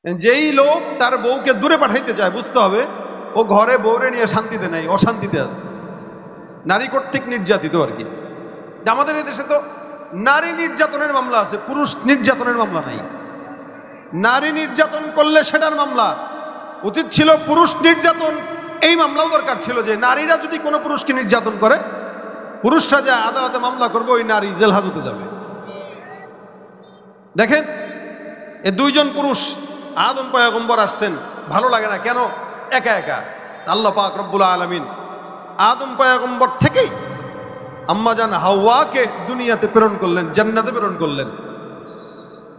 যেই লোক তার বউকে দূরে পাঠাইতে চায় বুঝতে হবে ও ঘরে বউরে নিয়ে শান্তিতে নেই, অশান্তিতে আছে, নারী কর্তৃক নির্যাতিত আর কি। আমাদের এই দেশে তো নারী নির্যাতনের মামলা আছে, পুরুষ নির্যাতনের মামলা নাই। নারী নির্যাতন করলে সেটার মামলা উচিত ছিল, পুরুষ নির্যাতন এই মামলাও দরকার ছিল যে নারীরা যদি কোনো পুরুষকে নির্যাতন করে পুরুষরা যা আদালতে মামলা করবে, ওই নারী জেল হাজতে যাবে। দেখেন এ দুইজন পুরুষ আদম পয়গম্বর আসছেন, ভালো লাগে না কেন একা একা? আল্লাহ পাক রব্বুল আলামিন আদম পয়গম্বর থেকেই আম্মাজান হাওয়াকে দুনিয়াতে প্রেরণ করলেন, জান্নাতে প্রেরণ করলেন।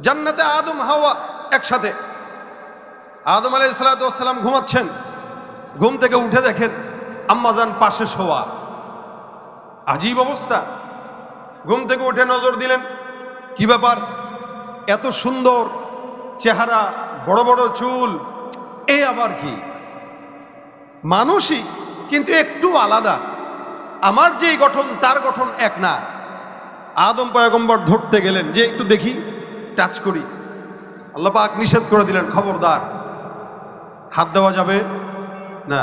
জান্নাতে আদম হাওয়া একসাথে। আদম আলাইহিস সালাতু ওয়াস সালাম ঘুমাচ্ছেন, ঘুম থেকে উঠে দেখেন আম্মাজান পাশে শোয়া। আজীব অবস্থা। ঘুম থেকে উঠে নজর দিলেন, কি ব্যাপার, এত সুন্দর চেহারা, বড় বড় চুল, এই আবার কি? মানুষই কিন্তু একটু আলাদা, আমার যেই গঠন তার গঠন এক না। আদম পয়গম্বর ধরতে গেলেন যে একটু দেখি, টাচ করি। আল্লাহ পাক নিষেধ করে দিলেন, খবরদার, হাত দেওয়া যাবে না।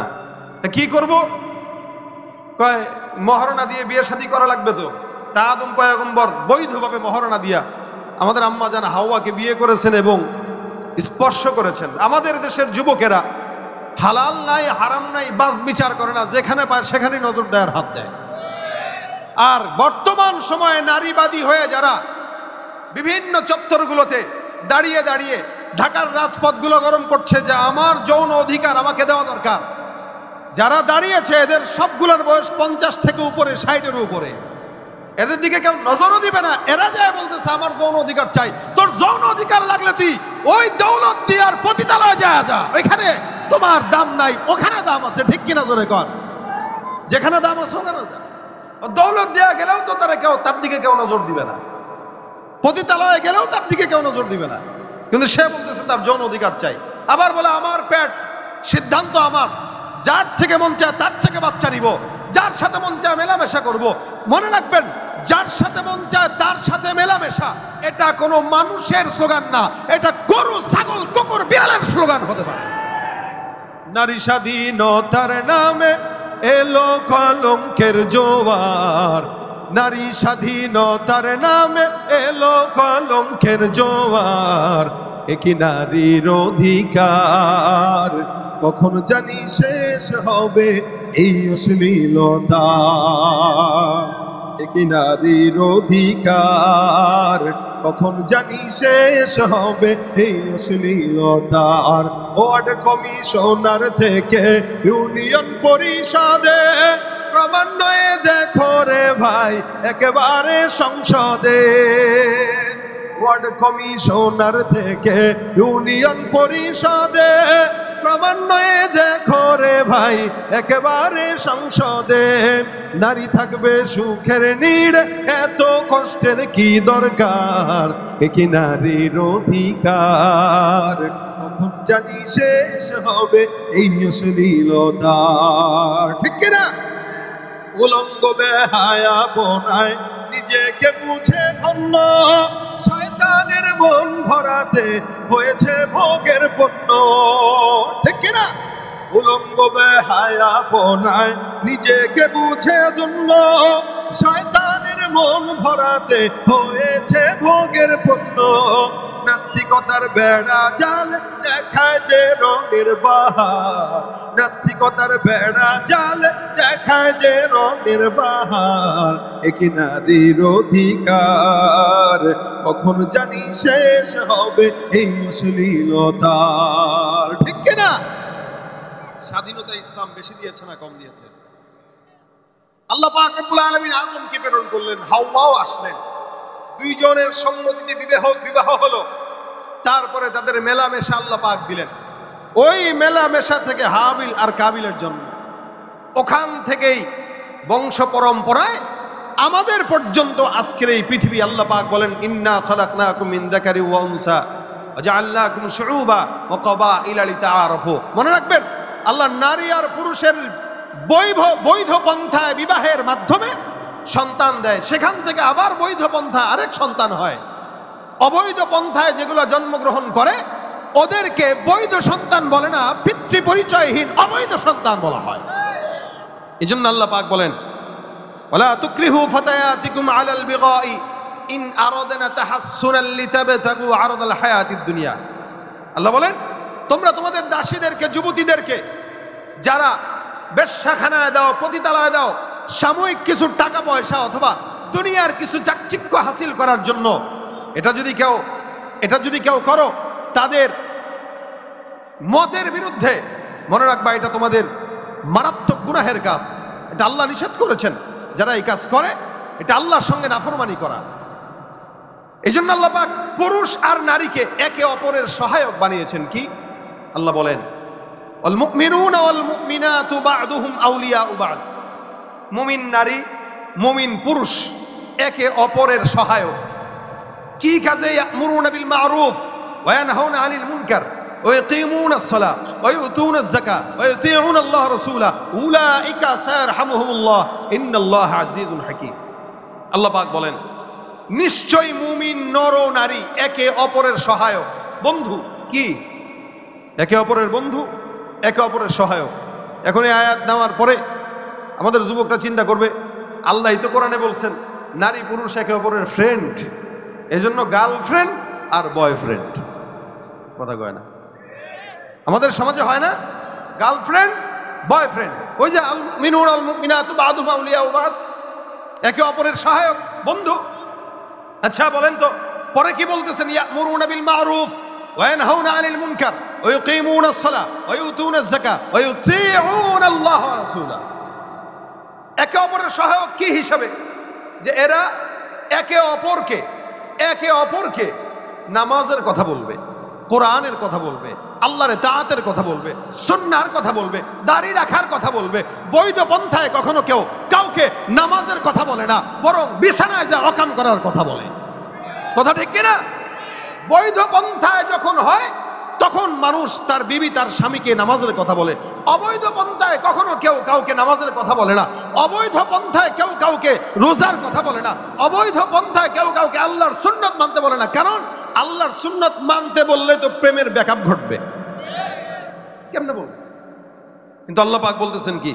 কি করব? কয় মহারণা দিয়ে বিয়ে শাদী করা লাগবে তো। তা আদম পয়গম্বর বৈধভাবে মহারণা দিয়া আমাদের আম্মা জান হাওয়াকে বিয়ে করেছেন এবং স্পর্শ করেছেন। আমাদের দেশের যুবকেরা হালাল নাই হারাম নাই বাস বিচার করে না, যেখানে পায় সেখানে নজর দেওয়ার হাত দেয়। আর বর্তমান সময়ে নারীবাদী হয়ে যারা বিভিন্ন চত্বরগুলোতে দাঁড়িয়ে দাঁড়িয়ে ঢাকার রাজপথগুলো গরম করছে যে আমার যৌন অধিকার আমাকে দেওয়া দরকার, যারা দাঁড়িয়েছে এদের সবগুলোর বয়স 50 থেকে উপরে, 60-এর উপরে। এদের দিকে কেউ নজরও দিবে না। এরা যায় বলতেছে আমার যৌন অধিকার চাই। তোর যৌন অধিকার লাগলে তুই ওই দৌলত দিয়ার পতিতালয়ে যায় যা, ওইখানে তোমার দাম নাই, ওখানে দাম আছে। ঠিক কিনা জোরে কর? যেখানে দাম আছে ওখানে যা। দৌলত দেয়া গেলেও তো তার দিকে কেউ নজর দিবে না, পতিতালয়ে গেলেও তার দিকে কেউ নজর দিবে না, কিন্তু সে বলতেছে তার যৌন অধিকার চাই। আবার বলে আমার পেট, সিদ্ধান্ত আমার, যার থেকে মন চায় তার থেকে বাচ্চা নিব, যার সাথে মন চায় মেলামেশা করব। মনে রাখবেন, যার সাথে মন চায় তার সাথে মেলামেশা, এটা কোনো মানুষের স্লোগান না, এটা গরু, ছাগল, কুকুর, বিড়ালের স্লোগান হতে পারে। নারী স্বাধীনতার নামে এলো কলঙ্কের জোয়ার, নারী স্বাধীনতার নামে এলো কলঙ্কের জোয়ার, একি নারীর অধিকার কখন জানি শেষ হবে এই অশ্লীলতা, একি নারীর অধিকার কখন জানি শেষ হবে এই অশ্লীলতার। ওয়ার্ড কমিশনার থেকে ইউনিয়ন পরিষদে ক্রমান্বয়ে দেখো রে ভাই একেবারে সংসদে। ওয়ার্ড কমিশনার থেকে ইউনিয়ন পরিষদে ক্রমান্বয়ে দেখো রে ভাই একেবারে সংসদে। নারী থাকবে সুখের নীড়, এত কষ্টের কি দরকার, একি নারীর অধিকার কখন জানি শেষ হবে এই অশ্লীলতা। ঠিক কিনা? উলঙ্গ বেহায়া বোনায় নিজেকে বুঝে ধন্য, শয়তানের মন ভরাতে হয়েছে ভোগের পণ্য। ঠিক কিনা? উলঙ্গ বেহায়া বোনায় নিজেকে বুঝে ধন্য, শয়তানের মন ভরাতে হয়েছে ভোগের পণ্য। নাস্তিকতার বেড়া জাল দেখায় যে রঙের বাহার, নাস্তিকতার বেড়া জাল দেখায় যে রঙের বাহার, একি নারীর অধিকার কখন জানি শেষ হবে এই অশ্লীলতার। ঠিক কিনা? স্বাধীনতা ইসলাম বেশি দিয়েছে না কম দিয়েছে? আল্লাহ পাক রব্বুল আলামিন আদমকে প্রেরণ করলেন, হাওয়াও আসলেন, দুইজনের সম্মতিতে বিবাহ হলো। তারপরে তাদের মেলামেশা আল্লাহ পাক দিলেন। ওই মেলামেশা থেকে হাবিল আর কাবিলের জন্ম। ওখান থেকেই বংশ পরম্পরায় আমাদের পর্যন্ত আজকের এই পৃথিবী। আল্লাহ পাক বলেন ইন্না খালাকনাকুম মিন যাকারি ওয়া উনসা ওয়া জাআলনাকুম শুউবা ওয়া ক্বাবাইলা লিতাআরাফু। মনে রাখবেন, আল্লাহ নারী আর পুরুষের বৈধ পন্থায় বিবাহের মাধ্যমে সন্তান দেয়, সেখান থেকে আবার বৈধ পন্থায় আরেক সন্তান হয়। অবৈধ পন্থায় যেগুলো জন্মগ্রহণ করে ওদেরকে বৈধ সন্তান বলে না, পিতৃ পরিচয়হীন অবৈধ সন্তান বলা হয়। এই জন্য আল্লাহ পাক বলেন, ওয়ালা তুকরিহু ফাতায়াতিকুম আলাল বিগাই ইন আরাদনা তাহাসসুনাল লিতাবতাগু আরাদাল হায়াতিদ দুনিয়া। আল্লাহ বলেন, তোমরা তোমাদের দাসীদেরকে, যুবতীদেরকে যারা বেশ্যাখানায় দাও, পতিতালয়ে দাও, সাময়িক কিছু টাকা পয়সা অথবা দুনিয়ার কিছু চাকচিক্য হাসিল করার জন্য, এটা যদি কেউ করো তাদের মতের বিরুদ্ধে, মনে রাখবা এটা তোমাদের মারাত্মক গুনাহের কাজ। এটা আল্লাহ নিষেধ করেছেন। যারা এই কাজ করে এটা আল্লাহর সঙ্গে নাফরমানি করা। এই জন্য আল্লাহ পাক পুরুষ আর নারীকে একে অপরের সহায়ক বানিয়েছেন। কি আল্লাহ বলেন, ওয়াল মুমিনুনা ওয়াল মুমিনাতু বা'দুহুম আউলিয়াউ বা'দ। মুমিন নারী, মুমিন পুরুষ একে অপরের সহায়ক। কি কাজে? ইয়ামুরুনা বিল মা'রুফ ওয়া ইয়ানহাউনা আনিল মুনকার ওয়া ইয়াকিমুনাস সালাহ ওয়া ইউতুনাজ যাকাত ওয়া ইউতিউনা আল্লাহ রাসূলা উলাইকা সায়ারহামুহুমুল্লাহ ইন্নাল্লাহা আজিজুন হাকীম। আল্লাহ পাক বলেন, নিশ্চয়ই মুমিন নর নারী একে অপরের সহায়ক, বন্ধু। কি? একে অপরের বন্ধু, একে অপরের সহায়ক। এখন এই আয়াত নেওয়ার পরে আমাদের যুবকরা চিন্তা করবে, আল্লাহই তো কোরআনে বলছেন নারী পুরুষ একে অপরের ফ্রেন্ড, এজন্য গার্লফ্রেন্ড আর বয়ফ্রেন্ড। কথা কয় না? আমাদের সমাজে হয় না গার্লফ্রেন্ড বয়ফ্রেন্ড? ওই যে আল মুমিনুনা ওয়াল মুমিনাতু বা'দুহুম আউলিয়াউ বা'দ, একে অপরের সহায়ক, বন্ধু। আচ্ছা বলেন তো পরে কি বলতেছেন? ইয়ামুরুনা বিল মা'রুফ ওয়া ইয়ানহাউনা আনিল মুনকার ওয়া ইউকিমুনাস সালাহ ওয়া ইউতুনাজ যাকাত ওয়া ইউতিউনা আল্লাহ ওয়া রাসূলা। একে অপরের সহায়ক কি হিসাবে? যে এরা একে অপরকে নামাজের কথা বলবে, কোরআনের কথা বলবে, আল্লাহর তাআতের কথা বলবে, সুন্নাহর কথা বলবে, দাড়ি রাখার কথা বলবে। বৈধ পন্থায় কখনো কেউ কাউকে নামাজের কথা বলে না, বরং বিছানায় যা অকাম করার কথা বলে। কথা ঠিক কিনা? বৈধ পন্থায় যখন হয় তখন মানুষ তার বিবি, তার স্বামীকে নামাজের কথা বলে। অবৈধ পন্থায় কখনো কেউ কাউকে নামাজের কথা বলে না। অবৈধ পন্থায় কেউ কাউকে রোজার কথা বলে না। অবৈধ পন্থায় কেউ কাউকে আল্লাহর সুন্নাত মানতে বলে না। কারণ আল্লাহর সুন্নাত মানতে বললে তো প্রেমের ব্যাকআপ ঘটবে। কেমনে বলবে? কিন্তু আল্লাহ পাক বলতেছেন কি?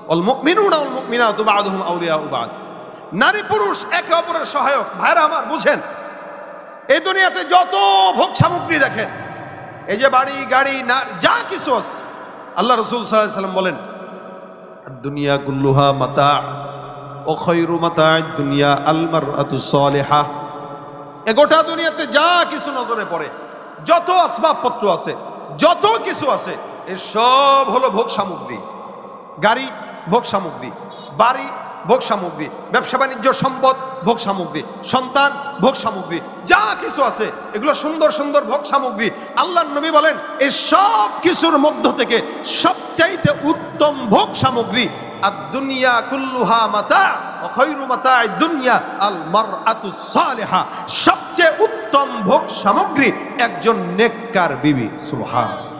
ওয়াল মুমিনুনা ওয়াল মুমিনাতু বা'দুহুম আউলিয়াউ বা'দ। নারী পুরুষ একে অপরের সহায়ক। ভাইরা আমার, বুঝেন, এই দুনিয়াতে যত ভোগ সামগ্রী দেখেন, এই যে বাড়ি গাড়ি না যা কিছু আছে, আল্লাহ রাসূল সাল্লাল্লাহু আলাইহি ওয়াসাল্লাম বলেন, আদ-দুনিয়া কুল্লুহা মাতা ও খায়রু মাতা'আদ দুনিয়া আল মারআতু সালিহা। এই গোটা দুনিয়াতে যা কিছু নজরে পড়ে, যত আসবাবপত্র আছে, যত কিছু আছে, এই সব হলো ভোগ সামগ্রী। গাড়ি ভোগ সামগ্রী, বাড়ি ভোগ সামগ্রী, ব্যবসা বাণিজ্য সম্পদ ভোগ সামগ্রী, সন্তান ভোগ সামগ্রী, যা কিছু আছে এগুলো সুন্দর সুন্দর ভোগ সামগ্রী। আল্লাহর নবী বলেন, এই সব কিছুর মধ্য থেকে সবচাইতে উত্তম ভোগ সামগ্রী আদ-দুনিয়া কুল্লুহা মাতা ওয়া খায়রু মাতা'আদ দুনিয়া আল মারআতু সালিহা। সবচেয়ে উত্তম ভোগ সামগ্রী একজন নেককার বিবি। সুবহানাল্লাহ।